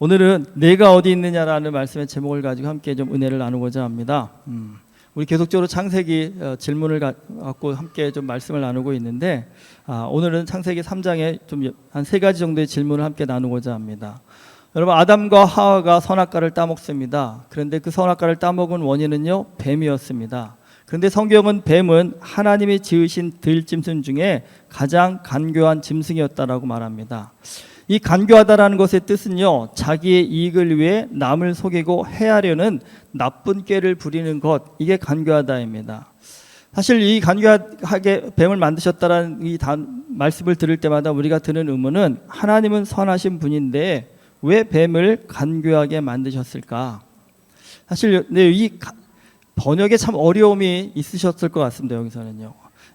오늘은 내가 어디 있느냐라는 말씀의 제목을 가지고 함께 좀 은혜를 나누고자 합니다. 우리 계속적으로 창세기 질문을 갖고 함께 좀 말씀을 나누고 있는데 오늘은 창세기 3장에 좀 한 3가지 정도의 질문을 함께 나누고자 합니다. 여러분, 아담과 하와가 선악과를 따먹습니다. 그런데 그 선악과를 따먹은 원인은요, 뱀이었습니다. 그런데 성경은 뱀은 하나님이 지으신 들짐승 중에 가장 간교한 짐승이었다라고 말합니다. 이 간교하다라는 것의 뜻은요, 자기의 이익을 위해 남을 속이고 해하려는 나쁜 꾀를 부리는 것, 이게 간교하다입니다. 사실 이 간교하게 뱀을 만드셨다라는 이 말씀을 들을 때마다 우리가 드는 의문은, 하나님은 선하신 분인데 왜 뱀을 간교하게 만드셨을까? 사실 이 번역에 참 어려움이 있으셨을 것 같습니다.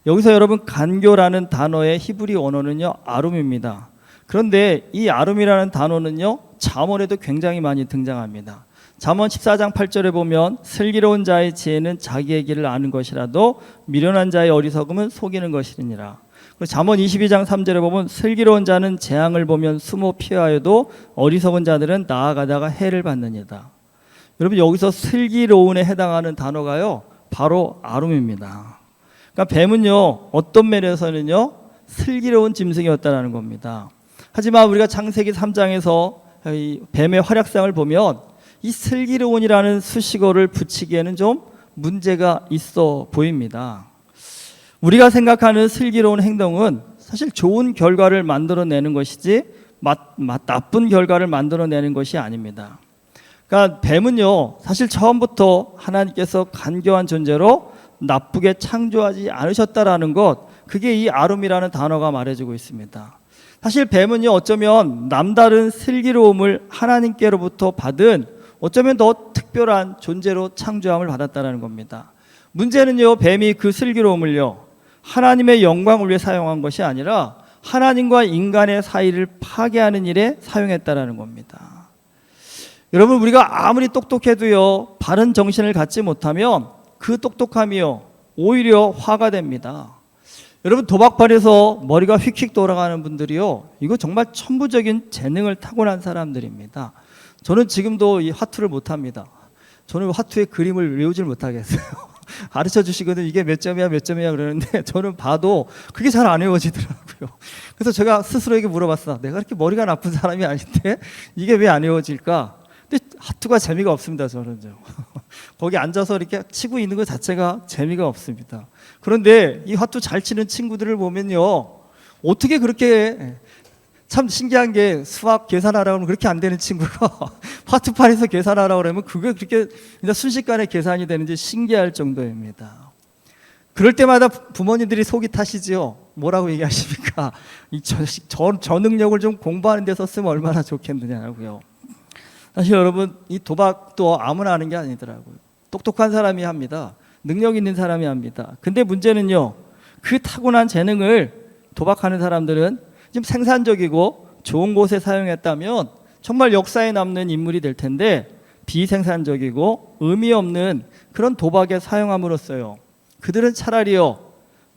여기서 여러분, 간교라는 단어의 히브리 원어는요, 아룸입니다. 그런데 이 아룸이라는 단어는요, 잠언에도 굉장히 많이 등장합니다. 잠언 14장 8절에 보면 슬기로운 자의 지혜는 자기의 길을 아는 것이라도 미련한 자의 어리석음은 속이는 것이니라. 잠언 22장 3절에 보면 슬기로운 자는 재앙을 보면 숨어 피하여도 어리석은 자들은 나아가다가 해를 받느니라. 여러분, 여기서 슬기로운에 해당하는 단어가요, 바로 아룸입니다. 그러니까 뱀은요, 어떤 면에서는요, 슬기로운 짐승이었다는 겁니다. 하지만 우리가 창세기 3장에서 이 뱀의 활약상을 보면 이 슬기로운이라는 수식어를 붙이기에는 좀 문제가 있어 보입니다. 우리가 생각하는 슬기로운 행동은 사실 좋은 결과를 만들어내는 것이지 나쁜 결과를 만들어내는 것이 아닙니다. 그러니까 뱀은요, 사실 처음부터 하나님께서 간교한 존재로 나쁘게 창조하지 않으셨다라는 것, 그게 이 아룸이라는 단어가 말해주고 있습니다. 사실 뱀은요, 어쩌면 남다른 슬기로움을 하나님께로부터 받은 어쩌면 더 특별한 존재로 창조함을 받았다는 겁니다. 문제는요, 뱀이 그 슬기로움을요, 하나님의 영광을 위해 사용한 것이 아니라 하나님과 인간의 사이를 파괴하는 일에 사용했다는 겁니다. 여러분, 우리가 아무리 똑똑해도요, 바른 정신을 갖지 못하면 그 똑똑함이요, 오히려 화가 됩니다. 여러분, 도박판에서 머리가 휙휙 돌아가는 분들이요, 이거 정말 천부적인 재능을 타고난 사람들입니다. 저는 지금도 이 화투를 못합니다. 저는 화투의 그림을 외우질 못하겠어요. 가르쳐 주시거든, 이게 몇 점이야 그러는데 저는 봐도 그게 잘 안 외워지더라고요. 그래서 제가 스스로에게 물어봤어. 내가 그렇게 머리가 나쁜 사람이 아닌데 이게 왜 안 외워질까? 근데 화투가 재미가 없습니다. 저는 거기 앉아서 이렇게 치고 있는 것 자체가 재미가 없습니다. 그런데 이 화투 잘 치는 친구들을 보면요, 어떻게 그렇게, 참 신기한 게, 수학 계산하라고 하면 그렇게 안 되는 친구가 화투판에서 계산하라고 하면 그게 그렇게 순식간에 계산이 되는지 신기할 정도입니다. 그럴 때마다 부모님들이 속이 타시죠. 뭐라고 얘기하십니까? 저 능력을 좀 공부하는 데서 쓰면 얼마나 좋겠느냐고요. 사실 여러분, 이 도박도 아무나 하는 게 아니더라고요. 똑똑한 사람이 합니다. 능력 있는 사람이 합니다. 근데 문제는요, 그 타고난 재능을 도박하는 사람들은 좀 생산적이고 좋은 곳에 사용했다면 정말 역사에 남는 인물이 될 텐데, 비생산적이고 의미 없는 그런 도박에 사용함으로써요, 그들은 차라리요,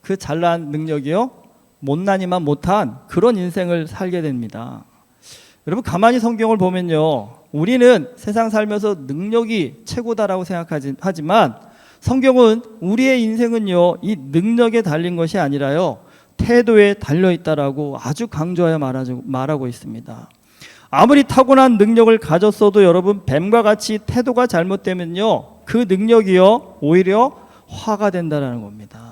그 잘난 능력이요, 못나니만 못한 그런 인생을 살게 됩니다. 여러분, 가만히 성경을 보면요, 우리는 세상 살면서 능력이 최고다라고 생각하지만 성경은 우리의 인생은요, 이 능력에 달린 것이 아니라요, 태도에 달려있다라고 아주 강조하여 말하고 있습니다. 아무리 타고난 능력을 가졌어도 여러분, 뱀과 같이 태도가 잘못되면요, 그 능력이요, 오히려 화가 된다는 겁니다.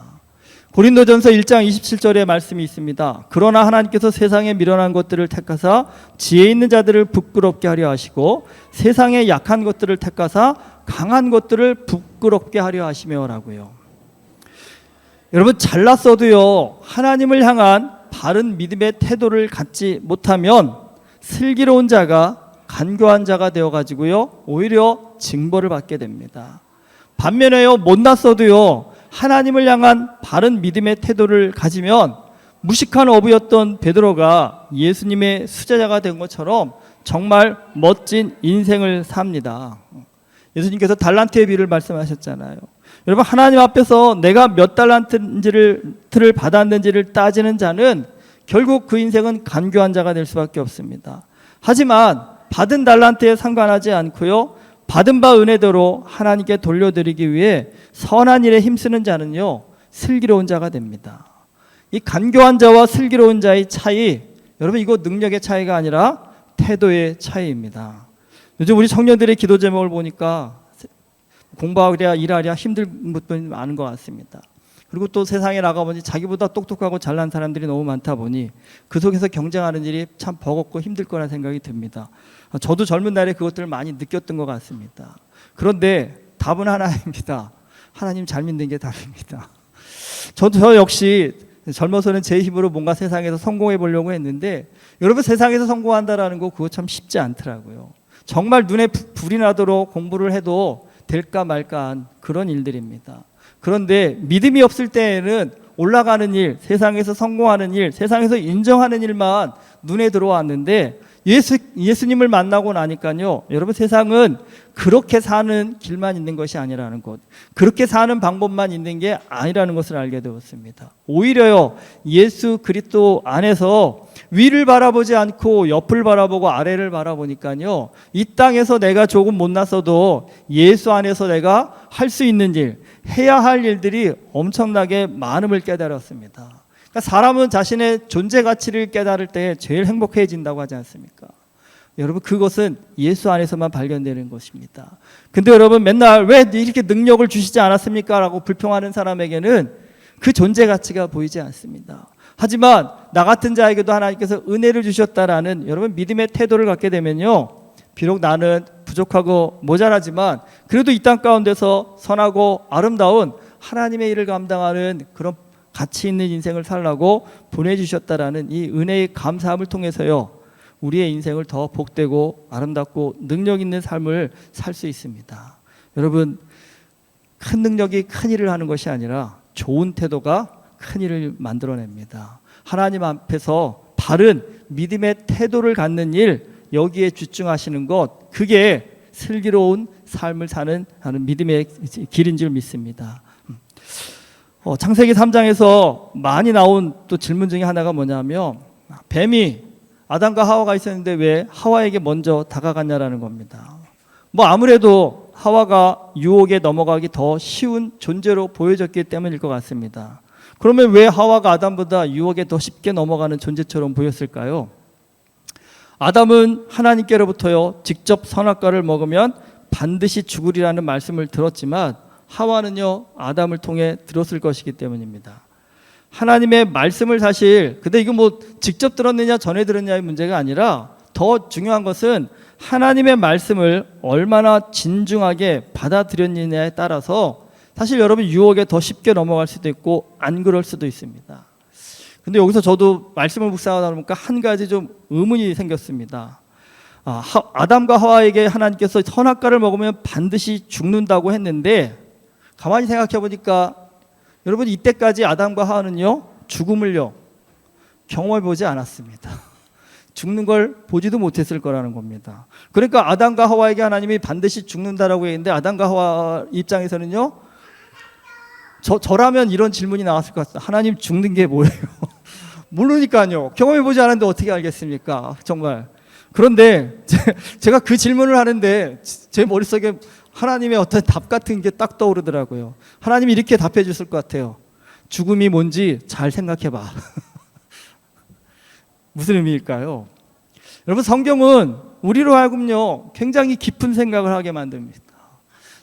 고린도전서 1장 27절의 말씀이 있습니다. 그러나 하나님께서 세상에 미련한 것들을 택하사 지혜 있는 자들을 부끄럽게 하려 하시고 세상에 약한 것들을 택하사 강한 것들을 부끄럽게 하려 하시며라고요. 여러분, 잘났어도요, 하나님을 향한 바른 믿음의 태도를 갖지 못하면 슬기로운 자가 간교한 자가 되어가지고요, 오히려 징벌을 받게 됩니다. 반면에요, 못났어도요, 하나님을 향한 바른 믿음의 태도를 가지면 무식한 어부였던 베드로가 예수님의 수제자가 된 것처럼 정말 멋진 인생을 삽니다. 예수님께서 달란트의 비를 말씀하셨잖아요. 여러분, 하나님 앞에서 내가 몇 달란트를 받았는지를 따지는 자는 결국 그 인생은 간교한 자가 될 수밖에 없습니다. 하지만 받은 달란트에 상관하지 않고요, 받은 바 은혜대로 하나님께 돌려드리기 위해 선한 일에 힘쓰는 자는요 슬기로운 자가 됩니다. 이 간교한 자와 슬기로운 자의 차이, 여러분 이거 능력의 차이가 아니라 태도의 차이입니다. 요즘 우리 청년들의 기도 제목을 보니까 공부하랴 일하랴 힘든 분들이 많은 것 같습니다. 그리고 또 세상에 나가보니 자기보다 똑똑하고 잘난 사람들이 너무 많다 보니 그 속에서 경쟁하는 일이 참 버겁고 힘들 거라는 생각이 듭니다. 저도 젊은 날에 그것들을 많이 느꼈던 것 같습니다. 그런데 답은 하나입니다. 하나님 잘 믿는 게 답입니다. 저 역시 젊어서는 제 힘으로 뭔가 세상에서 성공해 보려고 했는데, 여러분 세상에서 성공한다라는 거 그거 참 쉽지 않더라고요. 정말 눈에 불이 나도록 공부를 해도 될까 말까한 그런 일들입니다. 그런데 믿음이 없을 때에는 올라가는 일, 세상에서 성공하는 일, 세상에서 인정하는 일만 눈에 들어왔는데, 예수님을 만나고 나니까요, 여러분 세상은 그렇게 사는 길만 있는 것이 아니라는 것, 그렇게 사는 방법만 있는 게 아니라는 것을 알게 되었습니다. 오히려요, 예수 그리스도 안에서 위를 바라보지 않고 옆을 바라보고 아래를 바라보니까요, 이 땅에서 내가 조금 못났어도 예수 안에서 내가 할 수 있는 일, 해야 할 일들이 엄청나게 많음을 깨달았습니다. 그러니까 사람은 자신의 존재 가치를 깨달을 때 제일 행복해진다고 하지 않습니까? 여러분 그것은 예수 안에서만 발견되는 것입니다. 근데 여러분 맨날 왜 이렇게 능력을 주시지 않았습니까? 라고 불평하는 사람에게는 그 존재 가치가 보이지 않습니다. 하지만 나 같은 자에게도 하나님께서 은혜를 주셨다라는 여러분 믿음의 태도를 갖게 되면요, 비록 나는 부족하고 모자라지만 그래도 이 땅 가운데서 선하고 아름다운 하나님의 일을 감당하는 그런 가치 있는 인생을 살라고 보내주셨다라는 이 은혜의 감사함을 통해서요, 우리의 인생을 더 복되고 아름답고 능력 있는 삶을 살 수 있습니다. 여러분 큰 능력이 큰 일을 하는 것이 아니라 좋은 태도가 큰 일을 만들어냅니다. 하나님 앞에서 바른 믿음의 태도를 갖는 일, 여기에 집중하시는 것, 그게 슬기로운 삶을 사는 믿음의 길인 줄 믿습니다. 창세기 3장에서 많이 나온 또 질문 중에 하나가 뭐냐면, 뱀이 아담과 하와가 있었는데 왜 하와에게 먼저 다가갔냐라는 겁니다. 아무래도 하와가 유혹에 넘어가기 더 쉬운 존재로 보여졌기 때문일 것 같습니다. 그러면 왜 하와가 아담보다 유혹에 더 쉽게 넘어가는 존재처럼 보였을까요? 아담은 하나님께로부터요 직접 선악과를 먹으면 반드시 죽으리라는 말씀을 들었지만, 하와는요 아담을 통해 들었을 것이기 때문입니다. 하나님의 말씀을 사실, 근데 이거 직접 들었느냐 전에 들었느냐의 문제가 아니라 더 중요한 것은 하나님의 말씀을 얼마나 진중하게 받아들였느냐에 따라서 사실 여러분 유혹에 더 쉽게 넘어갈 수도 있고 안 그럴 수도 있습니다. 근데 여기서 저도 말씀을 묵상하다 보니까 한 가지 좀 의문이 생겼습니다. 아담과 하와에게 하나님께서 선악과를 먹으면 반드시 죽는다고 했는데, 가만히 생각해 보니까 여러분 이때까지 아담과 하와는요 죽음을요 경험해 보지 않았습니다. 죽는 걸 보지도 못했을 거라는 겁니다. 그러니까 아담과 하와에게 하나님이 반드시 죽는다라고 했는데, 아담과 하와 입장에서는요, 저라면 이런 질문이 나왔을 것 같아요. 하나님 죽는 게 뭐예요? 모르니까요. 경험해 보지 않았는데 어떻게 알겠습니까? 정말. 그런데 제가 그 질문을 하는데 제 머릿속에 하나님의 어떤 답 같은 게 딱 떠오르더라고요. 하나님이 이렇게 답해 주실 것 같아요. 죽음이 뭔지 잘 생각해 봐. 무슨 의미일까요? 여러분 성경은 우리로 하여금요 굉장히 깊은 생각을 하게 만듭니다.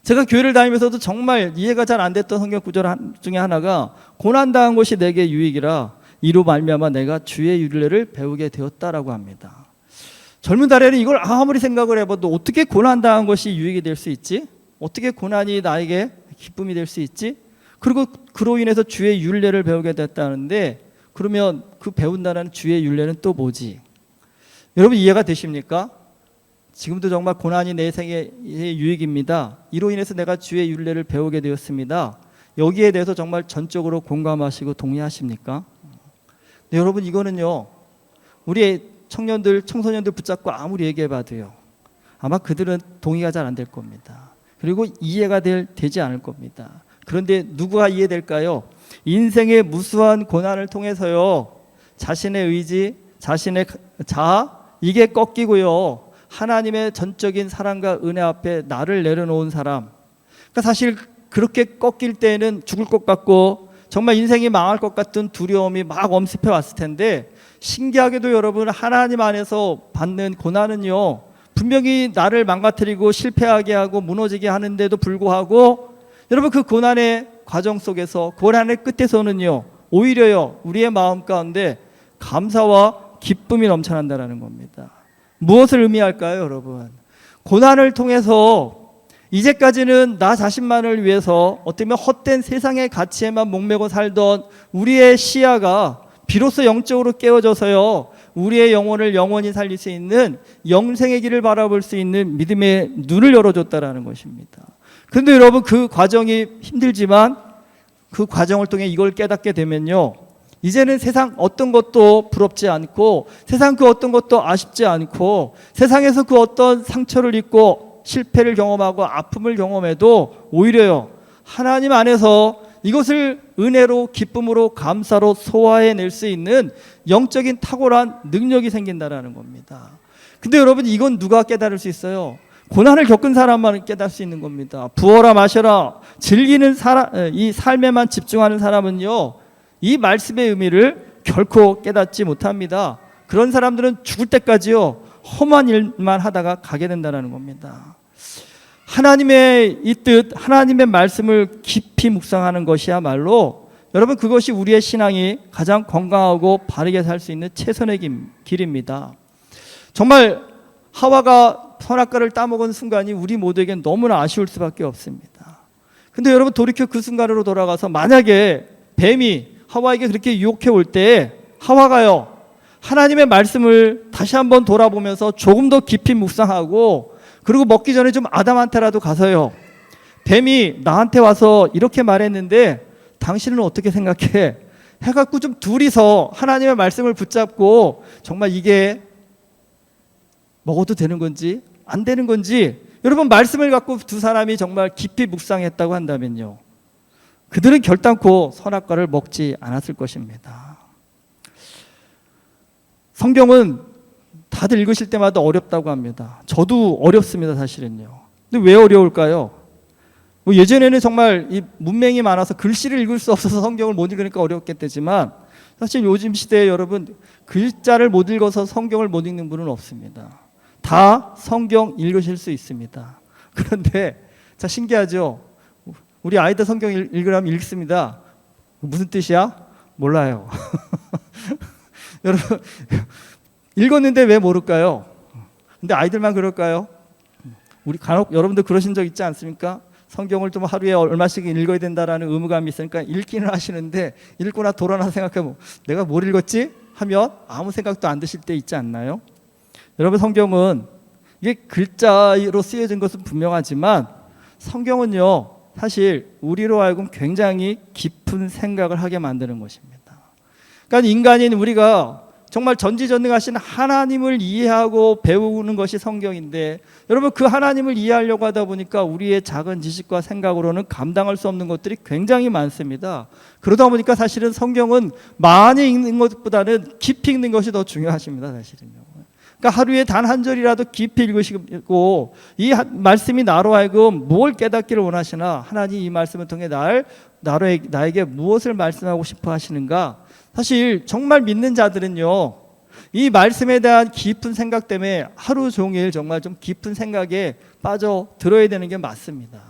제가 교회를 다니면서도 정말 이해가 잘 안 됐던 성경 구절 중에 하나가, 고난당한 것이 내게 유익이라 이로 말미암아 내가 주의 윤례를 배우게 되었다라고 합니다. 젊은 달에는 이걸 아무리 생각을 해봐도 어떻게 고난당한 것이 유익이 될 수 있지? 어떻게 고난이 나에게 기쁨이 될 수 있지? 그리고 그로 인해서 주의 윤례를 배우게 됐다는데, 그러면 그 배운다는 주의 윤례는 또 뭐지? 여러분 이해가 되십니까? 지금도 정말 고난이 내 생의 유익입니다. 이로 인해서 내가 주의 윤례를 배우게 되었습니다. 여기에 대해서 정말 전적으로 공감하시고 동의하십니까? 네, 여러분 이거는요 우리의 청년들, 청소년들 붙잡고 아무리 얘기해봐도요 아마 그들은 동의가 잘 안 될 겁니다. 그리고 이해가 되지 않을 겁니다. 그런데 누구가 이해될까요? 인생의 무수한 고난을 통해서요 자신의 의지, 자신의 자아, 이게 꺾이고요 하나님의 전적인 사랑과 은혜 앞에 나를 내려놓은 사람. 그러니까 사실 그렇게 꺾일 때에는 죽을 것 같고 정말 인생이 망할 것 같은 두려움이 막 엄습해 왔을 텐데, 신기하게도 여러분, 하나님 안에서 받는 고난은요, 분명히 나를 망가뜨리고 실패하게 하고 무너지게 하는데도 불구하고 여러분, 그 고난의 과정 속에서, 고난의 끝에서는요, 오히려요, 우리의 마음 가운데 감사와 기쁨이 넘쳐난다는 겁니다. 무엇을 의미할까요, 여러분? 고난을 통해서 이제까지는 나 자신만을 위해서 어떻게 보면 헛된 세상의 가치에만 목매고 살던 우리의 시야가 비로소 영적으로 깨어져서요, 우리의 영혼을 영원히 살릴 수 있는 영생의 길을 바라볼 수 있는 믿음의 눈을 열어줬다라는 것입니다. 그런데 여러분, 그 과정이 힘들지만 그 과정을 통해 이걸 깨닫게 되면요, 이제는 세상 어떤 것도 부럽지 않고, 세상 그 어떤 것도 아쉽지 않고, 세상에서 그 어떤 상처를 입고 실패를 경험하고 아픔을 경험해도 오히려요, 하나님 안에서 이것을 은혜로, 기쁨으로, 감사로 소화해낼 수 있는 영적인 탁월한 능력이 생긴다는 겁니다. 근데 여러분, 이건 누가 깨달을 수 있어요? 고난을 겪은 사람만 깨달을 수 있는 겁니다. 부어라 마셔라 즐기는 사람, 이 삶에만 집중하는 사람은요, 이 말씀의 의미를 결코 깨닫지 못합니다. 그런 사람들은 죽을 때까지요, 험한 일만 하다가 가게 된다는 겁니다. 하나님의 이 뜻, 하나님의 말씀을 깊이 묵상하는 것이야말로 여러분, 그것이 우리의 신앙이 가장 건강하고 바르게 살 수 있는 최선의 길입니다. 정말 하와가 선악과를 따먹은 순간이 우리 모두에겐 너무나 아쉬울 수밖에 없습니다. 근데 여러분, 돌이켜 그 순간으로 돌아가서 만약에 뱀이 하와에게 그렇게 유혹해 올 때 하와가요, 하나님의 말씀을 다시 한번 돌아보면서 조금 더 깊이 묵상하고, 그리고 먹기 전에 좀 아담한테라도 가서요, 뱀이 나한테 와서 이렇게 말했는데 당신은 어떻게 생각해? 해갖고 좀 둘이서 하나님의 말씀을 붙잡고 정말 이게 먹어도 되는 건지 안 되는 건지, 여러분, 말씀을 갖고 두 사람이 정말 깊이 묵상했다고 한다면요, 그들은 결단코 선악과를 먹지 않았을 것입니다. 성경은 다들 읽으실 때마다 어렵다고 합니다. 저도 어렵습니다, 사실은요. 근데 왜 어려울까요? 뭐 예전에는 정말 이 문맹이 많아서 글씨를 읽을 수 없어서 성경을 못 읽으니까 어렵겠지만, 사실 요즘 시대에 여러분, 글자를 못 읽어서 성경을 못 읽는 분은 없습니다. 다 성경 읽으실 수 있습니다. 그런데 자, 신기하죠? 우리 아이들 성경 읽으라면 읽습니다. 무슨 뜻이야? 몰라요. 여러분, 읽었는데 왜 모를까요? 근데 아이들만 그럴까요? 우리 간혹 여러분들 그러신 적 있지 않습니까? 성경을 좀 하루에 얼마씩 읽어야 된다라는 의무감이 있으니까 읽기는 하시는데, 읽거나 돌아나 생각해보면 내가 뭘 읽었지? 하면 아무 생각도 안 드실 때 있지 않나요? 여러분, 성경은 이게 글자로 쓰여진 것은 분명하지만 성경은요, 사실 우리로 하여금 굉장히 깊은 생각을 하게 만드는 것입니다. 그러니까 인간인 우리가 정말 전지전능하신 하나님을 이해하고 배우는 것이 성경인데, 여러분, 그 하나님을 이해하려고 하다 보니까 우리의 작은 지식과 생각으로는 감당할 수 없는 것들이 굉장히 많습니다. 그러다 보니까 사실은 성경은 많이 읽는 것보다는 깊이 읽는 것이 더 중요하십니다, 사실은요. 그러니까 하루에 단 한 절이라도 깊이 읽으시고, 이 말씀이 나로 하여금 뭘 깨닫기를 원하시나, 하나님 이 말씀을 통해 나에게 무엇을 말씀하고 싶어 하시는가. 사실 정말 믿는 자들은요, 이 말씀에 대한 깊은 생각 때문에 하루 종일 정말 좀 깊은 생각에 빠져 들어야 되는 게 맞습니다.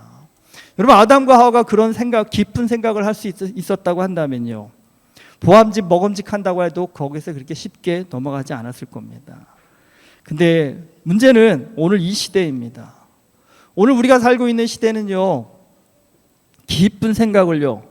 여러분, 아담과 하와가 그런 생각, 깊은 생각을 할 수 있었다고 한다면요, 보암직 먹음직한다고 해도 거기서 그렇게 쉽게 넘어가지 않았을 겁니다. 근데 문제는 오늘 이 시대입니다. 오늘 우리가 살고 있는 시대는요, 깊은 생각을요,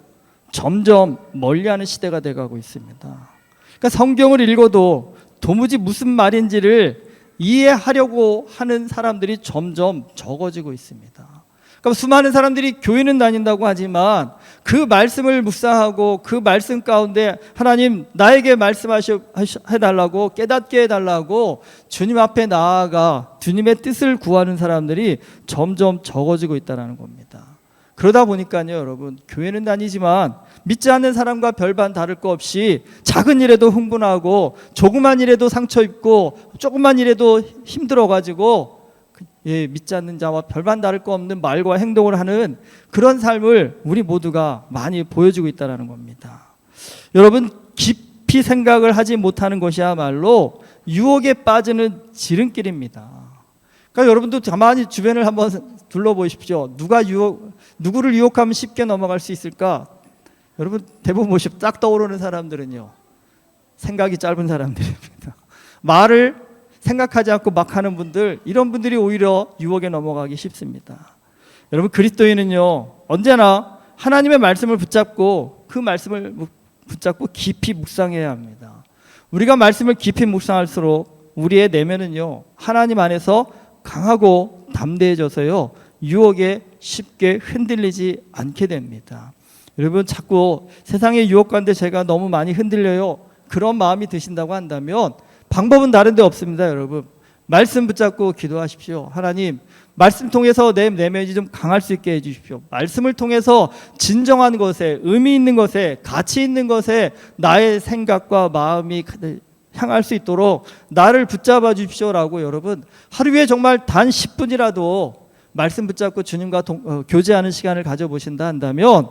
점점 멀리하는 시대가 돼가고 있습니다. 그러니까 성경을 읽어도 도무지 무슨 말인지를 이해하려고 하는 사람들이 점점 적어지고 있습니다. 그러니까 수많은 사람들이 교회는 다닌다고 하지만 그 말씀을 묵상하고 그 말씀 가운데 하나님 나에게 말씀해달라고, 깨닫게 해달라고 주님 앞에 나아가 주님의 뜻을 구하는 사람들이 점점 적어지고 있다는 겁니다. 그러다 보니까요, 여러분, 교회는 다니지만 믿지 않는 사람과 별반 다를 거 없이 작은 일에도 흥분하고 조그만 일에도 상처 입고 조그만 일에도 힘들어가지고 믿지 않는 자와 별반 다를 거 없는 말과 행동을 하는 그런 삶을 우리 모두가 많이 보여주고 있다는 겁니다. 여러분, 깊이 생각을 하지 못하는 것이야말로 유혹에 빠지는 지름길입니다. 그러니까 여러분도 가만히 주변을 한번 둘러보십시오. 누구를 유혹하면 쉽게 넘어갈 수 있을까? 여러분, 대부분 보십시오. 딱 떠오르는 사람들은요, 생각이 짧은 사람들입니다. 말을 생각하지 않고 막 하는 분들, 이런 분들이 오히려 유혹에 넘어가기 쉽습니다. 여러분, 그리스도인은요, 언제나 하나님의 말씀을 붙잡고 그 말씀을 붙잡고 깊이 묵상해야 합니다. 우리가 말씀을 깊이 묵상할수록 우리의 내면은요, 하나님 안에서 강하고 담대해져서요, 유혹에 쉽게 흔들리지 않게 됩니다. 여러분, 자꾸 세상의 유혹 가운데 제가 너무 많이 흔들려요, 그런 마음이 드신다고 한다면 방법은 다른 데 없습니다. 여러분, 말씀 붙잡고 기도하십시오. 하나님, 말씀 통해서 내 내면이 좀 강할 수 있게 해주십시오. 말씀을 통해서 진정한 것에, 의미 있는 것에, 가치 있는 것에 나의 생각과 마음이 향할 수 있도록 나를 붙잡아 주십시오라고, 여러분, 하루에 정말 단 10분이라도 말씀 붙잡고 주님과 교제하는 시간을 가져보신다 한다면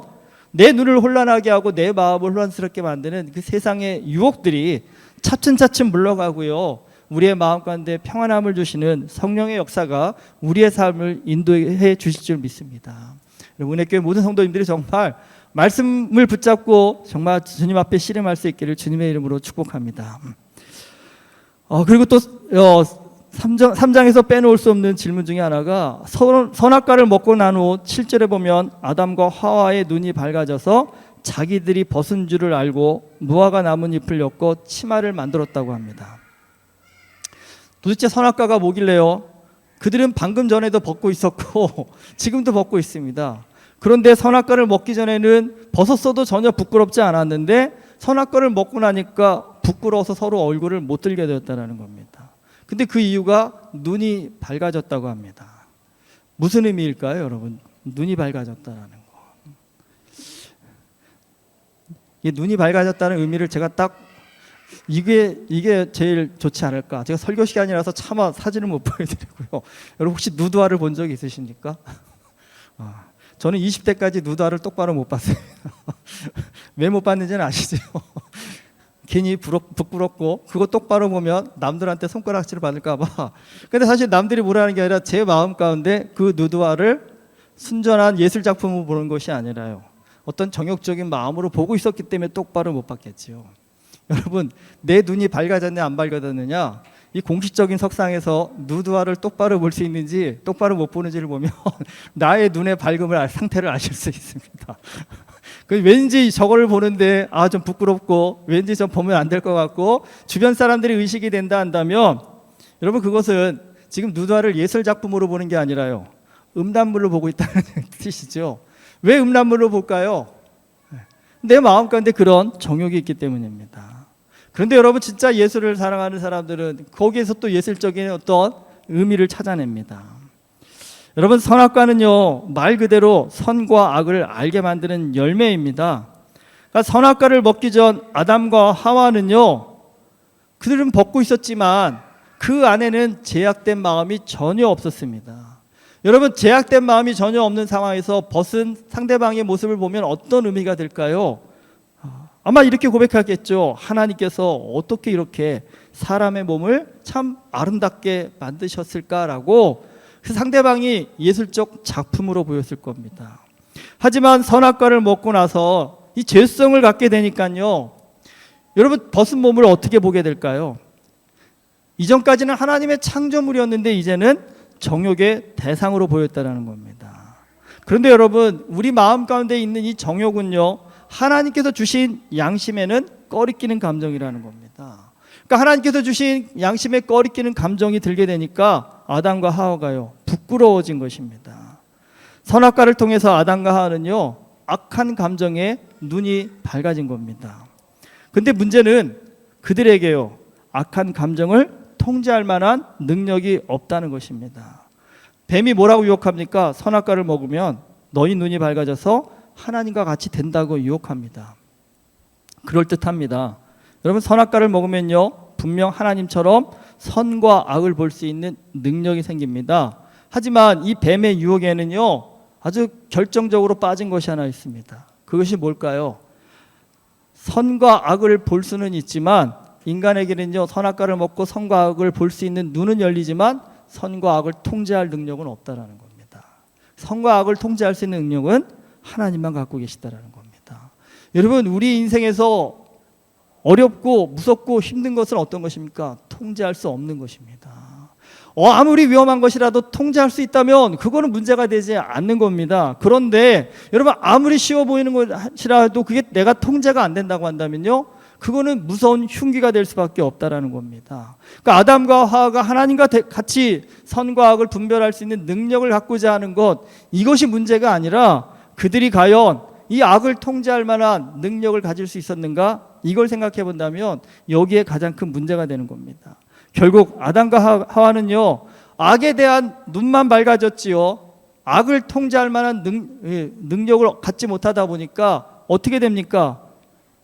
내 눈을 혼란하게 하고 내 마음을 혼란스럽게 만드는 그 세상의 유혹들이 차츰차츰 물러가고요, 우리의 마음 가운데 평안함을 주시는 성령의 역사가 우리의 삶을 인도해 주실 줄 믿습니다. 은혜 교회 모든 성도님들이 정말 말씀을 붙잡고 정말 주님 앞에 씨름할 수 있기를 주님의 이름으로 축복합니다. 그리고 또 3장에서 빼놓을 수 없는 질문 중에 하나가, 선악과를 먹고 난 후 7절에 보면 아담과 하와의 눈이 밝아져서 자기들이 벗은 줄을 알고 무화과 나뭇잎을 엮고 치마를 만들었다고 합니다. 도대체 선악과가 뭐길래요? 그들은 방금 전에도 벗고 있었고 지금도 벗고 있습니다. 그런데 선악과를 먹기 전에는 벗었어도 전혀 부끄럽지 않았는데 선악과를 먹고 나니까 부끄러워서 서로 얼굴을 못 들게 되었다는 겁니다. 근데 그 이유가 눈이 밝아졌다고 합니다. 무슨 의미일까요, 여러분? 눈이 밝아졌다는 거. 이 눈이 밝아졌다는 의미를 제가 딱 이게 제일 좋지 않을까. 제가 설교 시간이라서 차마 사진을 못 보여드리고요. 여러분, 혹시 누드화를 본 적이 있으십니까? 저는 20대까지 누드화를 똑바로 못 봤어요. 왜 못 봤는지는 아시죠? 괜히 부끄럽고 그거 똑바로 보면 남들한테 손가락질을 받을까 봐. 근데 사실 남들이 뭐라는 게 아니라 제 마음 가운데 그 누드화를 순전한 예술 작품으로 보는 것이 아니라요, 어떤 정욕적인 마음으로 보고 있었기 때문에 똑바로 못 봤겠지요. 여러분, 내 눈이 밝아졌냐 안 밝아졌느냐, 이 공식적인 석상에서 누드화를 똑바로 볼 수 있는지 똑바로 못 보는지를 보면 나의 눈의 밝음을 상태를 아실 수 있습니다. 왠지 저걸 보는데 좀 부끄럽고 왠지 좀 보면 안 될 것 같고 주변 사람들이 의식이 된다 한다면, 여러분, 그것은 지금 누드화를 예술 작품으로 보는 게 아니라요, 음란물로 보고 있다는 뜻이죠. 왜 음란물로 볼까요? 내 마음 가운데 그런 정욕이 있기 때문입니다. 그런데 여러분, 진짜 예술을 사랑하는 사람들은 거기에서 또 예술적인 어떤 의미를 찾아냅니다. 여러분, 선악과는요, 말 그대로 선과 악을 알게 만드는 열매입니다. 그러니까 선악과를 먹기 전 아담과 하와는요, 그들은 벗고 있었지만 그 안에는 제약된 마음이 전혀 없었습니다. 여러분, 제약된 마음이 전혀 없는 상황에서 벗은 상대방의 모습을 보면 어떤 의미가 될까요? 아마 이렇게 고백하겠죠. 하나님께서 어떻게 이렇게 사람의 몸을 참 아름답게 만드셨을까라고 그 상대방이 예술적 작품으로 보였을 겁니다. 하지만 선악과를 먹고 나서 이 죄성을 갖게 되니까요, 여러분, 벗은 몸을 어떻게 보게 될까요? 이전까지는 하나님의 창조물이었는데 이제는 정욕의 대상으로 보였다는 겁니다. 그런데 여러분, 우리 마음 가운데 있는 이 정욕은요, 하나님께서 주신 양심에는 꺼리끼는 감정이라는 겁니다. 그러니까 하나님께서 주신 양심에 꺼리끼는 감정이 들게 되니까 아담과 하와가요, 부끄러워진 것입니다. 선악과를 통해서 아담과 하와는요, 악한 감정에 눈이 밝아진 겁니다. 근데 문제는 그들에게요, 악한 감정을 통제할 만한 능력이 없다는 것입니다. 뱀이 뭐라고 유혹합니까? 선악과를 먹으면 너희 눈이 밝아져서 하나님과 같이 된다고 유혹합니다. 그럴듯합니다. 여러분, 선악과를 먹으면요, 분명 하나님처럼 선과 악을 볼 수 있는 능력이 생깁니다. 하지만 이 뱀의 유혹에는요, 아주 결정적으로 빠진 것이 하나 있습니다. 그것이 뭘까요? 선과 악을 볼 수는 있지만 인간에게는요, 선악과를 먹고 선과 악을 볼 수 있는 눈은 열리지만 선과 악을 통제할 능력은 없다라는 겁니다. 선과 악을 통제할 수 있는 능력은 하나님만 갖고 계시다라는 겁니다. 여러분, 우리 인생에서 어렵고 무섭고 힘든 것은 어떤 것입니까? 통제할 수 없는 것입니다. 아무리 위험한 것이라도 통제할 수 있다면 그거는 문제가 되지 않는 겁니다. 그런데 여러분, 아무리 쉬워 보이는 것이라도 그게 내가 통제가 안 된다고 한다면요, 그거는 무서운 흉기가 될 수밖에 없다라는 겁니다. 그러니까 아담과 하와가 하나님과 같이 선과 악을 분별할 수 있는 능력을 갖고자 하는 것, 이것이 문제가 아니라 그들이 과연 이 악을 통제할 만한 능력을 가질 수 있었는가? 이걸 생각해 본다면 여기에 가장 큰 문제가 되는 겁니다. 결국 아담과 하와는요, 악에 대한 눈만 밝아졌지요, 악을 통제할 만한 능력을 갖지 못하다 보니까 어떻게 됩니까?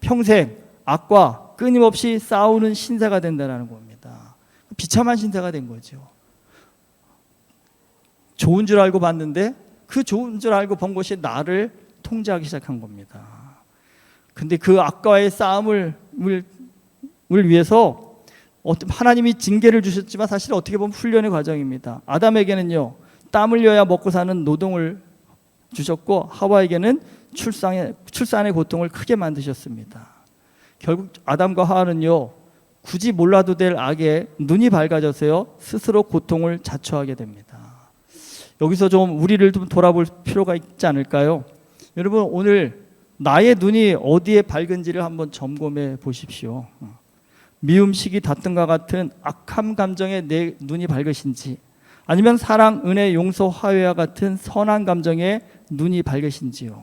평생 악과 끊임없이 싸우는 신세가 된다는 겁니다. 비참한 신세가 된 거죠. 좋은 줄 알고 봤는데 그 좋은 줄 알고 본 것이 나를 통제하기 시작한 겁니다. 근데 그 악과의 싸움을 위해서 하나님이 징계를 주셨지만 사실 어떻게 보면 훈련의 과정입니다. 아담에게는요, 땀 흘려야 먹고 사는 노동을 주셨고 하와에게는 출산의 고통을 크게 만드셨습니다. 결국 아담과 하와는요, 굳이 몰라도 될 악에 눈이 밝아져서요, 스스로 고통을 자초하게 됩니다. 여기서 좀 우리를 좀 돌아볼 필요가 있지 않을까요? 여러분, 오늘 나의 눈이 어디에 밝은지를 한번 점검해 보십시오. 미움, 시기, 다툼과 같은 악함 감정에 내 눈이 밝으신지, 아니면 사랑, 은혜, 용서, 화해와 같은 선한 감정에 눈이 밝으신지요.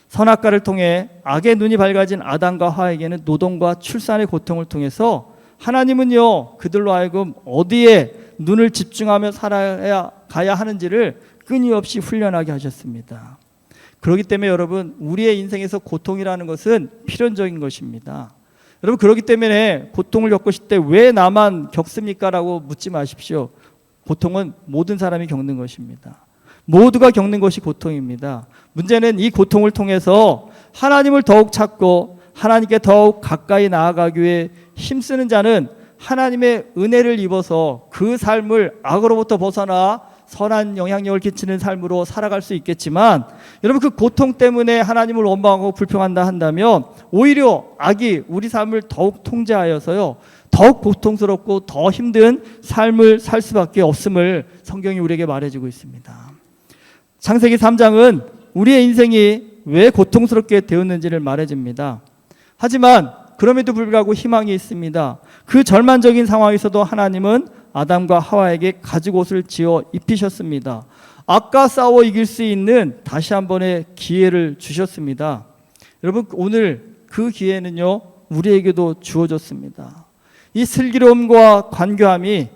선악과를 통해 악의 눈이 밝아진 아담과 하와에게는 노동과 출산의 고통을 통해서 하나님은요, 그들로 하여금 어디에 눈을 집중하며 살아가야 하는지를 끊임없이 훈련하게 하셨습니다. 그렇기 때문에 여러분, 우리의 인생에서 고통이라는 것은 필연적인 것입니다. 여러분, 그렇기 때문에 고통을 겪으실 때 왜 나만 겪습니까? 라고 묻지 마십시오. 고통은 모든 사람이 겪는 것입니다. 모두가 겪는 것이 고통입니다. 문제는 이 고통을 통해서 하나님을 더욱 찾고 하나님께 더욱 가까이 나아가기 위해 힘쓰는 자는 하나님의 은혜를 입어서 그 삶을 악으로부터 벗어나 선한 영향력을 끼치는 삶으로 살아갈 수 있겠지만, 여러분, 그 고통 때문에 하나님을 원망하고 불평한다 한다면 오히려 악이 우리 삶을 더욱 통제하여서요, 더욱 고통스럽고 더 힘든 삶을 살 수밖에 없음을 성경이 우리에게 말해주고 있습니다. 창세기 3장은 우리의 인생이 왜 고통스럽게 되었는지를 말해줍니다. 하지만 그럼에도 불구하고 희망이 있습니다. 그 절망적인 상황에서도 하나님은 아담과 하와에게 가죽옷을 지어 입히셨습니다. 악과 싸워 이길 수 있는 다시 한 번의 기회를 주셨습니다. 여러분, 오늘 그 기회는요, 우리에게도 주어졌습니다. 이 슬기로움과 관교함이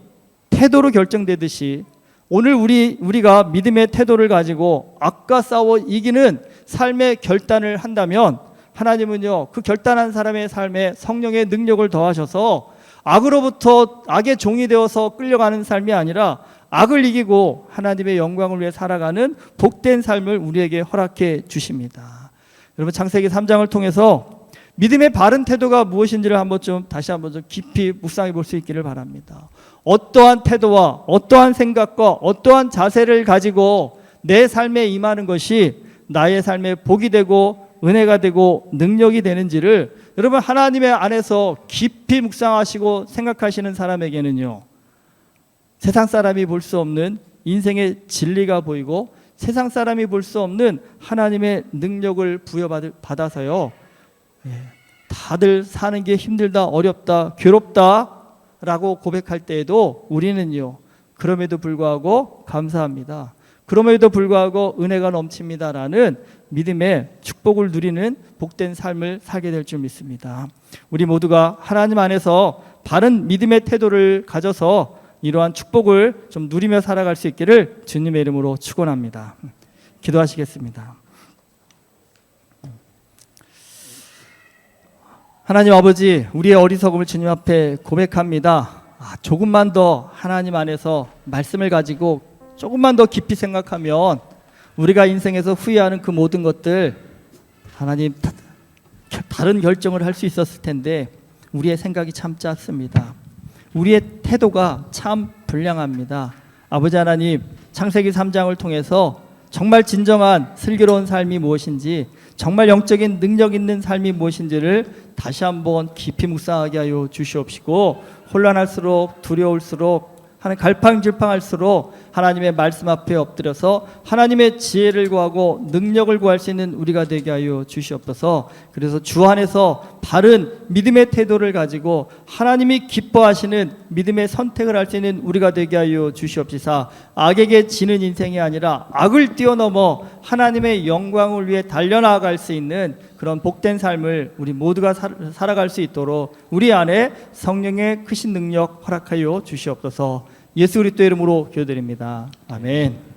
태도로 결정되듯이 오늘 우리가 믿음의 태도를 가지고 악과 싸워 이기는 삶의 결단을 한다면 하나님은요, 그 결단한 사람의 삶에 성령의 능력을 더하셔서 악으로부터 악의 종이 되어서 끌려가는 삶이 아니라 악을 이기고 하나님의 영광을 위해 살아가는 복된 삶을 우리에게 허락해 주십니다. 여러분, 창세기 3장을 통해서 믿음의 바른 태도가 무엇인지를 다시 한번 좀 깊이 묵상해 볼 수 있기를 바랍니다. 어떠한 태도와 어떠한 생각과 어떠한 자세를 가지고 내 삶에 임하는 것이 나의 삶에 복이 되고 은혜가 되고 능력이 되는지를 여러분, 하나님의 안에서 깊이 묵상하시고 생각하시는 사람에게는요, 세상 사람이 볼 수 없는 인생의 진리가 보이고 세상 사람이 볼 수 없는 하나님의 능력을 부여받아서요, 다들 사는 게 힘들다, 어렵다, 괴롭다 라고 고백할 때에도 우리는요, 그럼에도 불구하고 감사합니다, 그럼에도 불구하고 은혜가 넘칩니다 라는 믿음의 축복을 누리는 복된 삶을 살게 될 줄 믿습니다. 우리 모두가 하나님 안에서 바른 믿음의 태도를 가져서 이러한 축복을 좀 누리며 살아갈 수 있기를 주님의 이름으로 축원합니다. 기도하시겠습니다. 하나님 아버지, 우리의 어리석음을 주님 앞에 고백합니다. 조금만 더 하나님 안에서 말씀을 가지고 조금만 더 깊이 생각하면 우리가 인생에서 후회하는 그 모든 것들 하나님 다른 결정을 할 수 있었을 텐데 우리의 생각이 참 짧습니다. 우리의 태도가 참 불량합니다. 아버지 하나님, 창세기 3장을 통해서 정말 진정한 슬기로운 삶이 무엇인지, 정말 영적인 능력 있는 삶이 무엇인지를 다시 한번 깊이 묵상하게 하여 주시옵시고, 혼란할수록 두려울수록 하나님 갈팡질팡할수록 하나님의 말씀 앞에 엎드려서 하나님의 지혜를 구하고 능력을 구할 수 있는 우리가 되게 하여 주시옵소서. 그래서 주 안에서 바른 믿음의 태도를 가지고 하나님이 기뻐하시는 믿음의 선택을 할 수 있는 우리가 되게 하여 주시옵시사. 악에게 지는 인생이 아니라 악을 뛰어넘어 하나님의 영광을 위해 달려나갈 수 있는 그런 복된 삶을 우리 모두가 살아갈 수 있도록 우리 안에 성령의 크신 능력 허락하여 주시옵소서. 예수 그리스도의 이름으로 기도드립니다. 아멘.